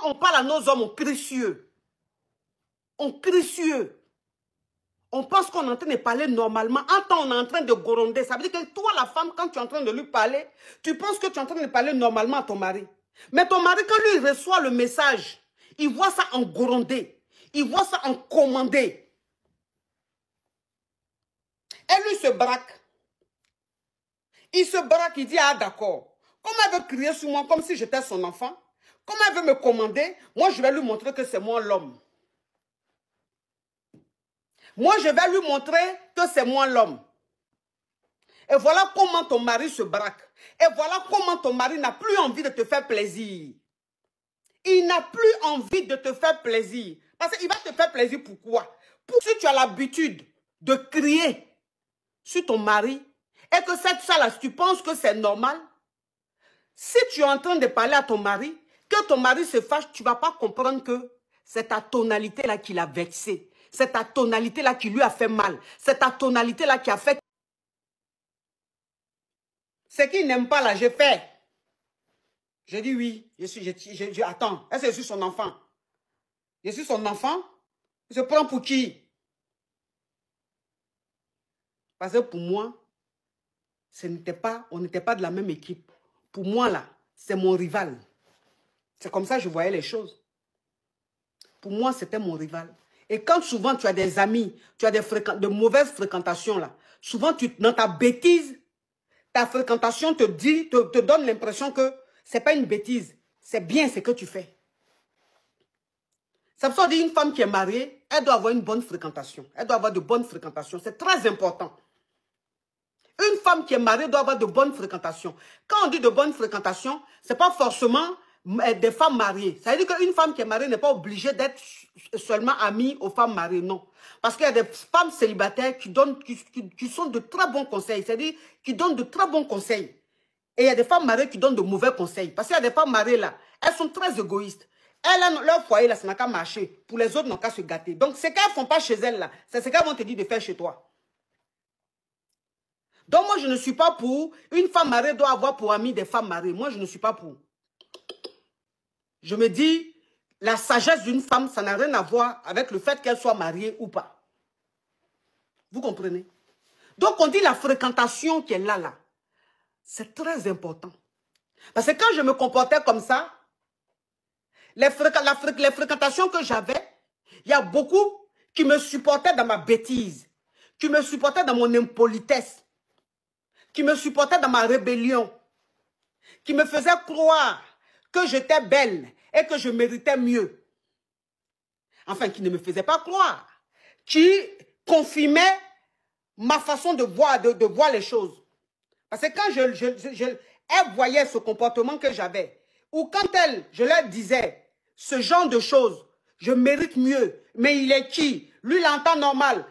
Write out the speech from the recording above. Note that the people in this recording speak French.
on parle à nos hommes, on crie cieux. On crie cieux. On pense qu'on est en train de parler normalement. En temps, on est en train de gronder. Ça veut dire que toi, la femme, quand tu es en train de lui parler, tu penses que tu es en train de parler normalement à ton mari. Mais ton mari, quand lui il reçoit le message, il voit ça en gronder. Il voit ça en commander. Et lui se braque. Il se braque, il dit, ah d'accord. Comment elle veut crier sur moi comme si j'étais son enfant? Comment elle veut me commander? Moi, je vais lui montrer que c'est moi l'homme. Moi, je vais lui montrer que c'est moi l'homme. Et voilà comment ton mari se braque. Et voilà comment ton mari n'a plus envie de te faire plaisir. Il n'a plus envie de te faire plaisir. Parce qu'il va te faire plaisir pourquoi? Si tu as l'habitude de crier sur ton mari et que cette ça-là, tu penses que c'est normal, si tu es en train de parler à ton mari, que ton mari se fâche, tu ne vas pas comprendre que c'est ta tonalité-là qui l'a vexé. C'est ta tonalité-là qui lui a fait mal. C'est ta tonalité-là qui a fait... Ce qu'il n'aime pas là, j'ai fait. Je dis oui. Attends, est-ce que je suis son enfant? Je suis son enfant? Je prends pour qui? Parce que pour moi, on n'était pas de la même équipe. Pour moi là, c'est mon rival. C'est comme ça que je voyais les choses. Pour moi, c'était mon rival. Et quand souvent tu as des amis, tu as de mauvaises fréquentations là, souvent dans ta bêtise, ta fréquentation te donne l'impression que ce n'est pas une bêtise, c'est bien ce que tu fais. C'est pour ça qu'on dit une femme qui est mariée, elle doit avoir une bonne fréquentation. Elle doit avoir de bonnes fréquentations, c'est très important. Une femme qui est mariée doit avoir de bonnes fréquentations. Quand on dit de bonnes fréquentations, ce n'est pas forcément des femmes mariées. Ça veut dire qu'une femme qui est mariée n'est pas obligée d'être seulement amie aux femmes mariées, non. Parce qu'il y a des femmes célibataires qui sont de très bons conseils, c'est-à-dire qui donnent de très bons conseils. Et il y a des femmes mariées qui donnent de mauvais conseils. Parce qu'il y a des femmes mariées là, elles sont très égoïstes. Elles, leur foyer là, ça n'a qu'à marcher. Pour les autres, n'ont qu'à se gâter. Donc ce qu'elles ne font pas chez elles là, c'est ce qu'elles vont te dire de faire chez toi. Donc moi, je ne suis pas pour. Une femme mariée doit avoir pour amie des femmes mariées. Moi, je ne suis pas pour. Je me dis, la sagesse d'une femme, ça n'a rien à voir avec le fait qu'elle soit mariée ou pas. Vous comprenez? Donc on dit la fréquentation qui est là. C'est très important. Parce que quand je me comportais comme ça, les fréquentations que j'avais, il y a beaucoup qui me supportaient dans ma bêtise, qui me supportaient dans mon impolitesse, qui me supportaient dans ma rébellion, qui me faisaient croire que j'étais belle et que je méritais mieux. Enfin, qui ne me faisaient pas croire, qui confirmaient ma façon de voir les choses. Parce que quand elles voyaient ce comportement que j'avais, ou quand je leur disais ce genre de choses, je mérite mieux, mais il est qui? Lui, il entend normal.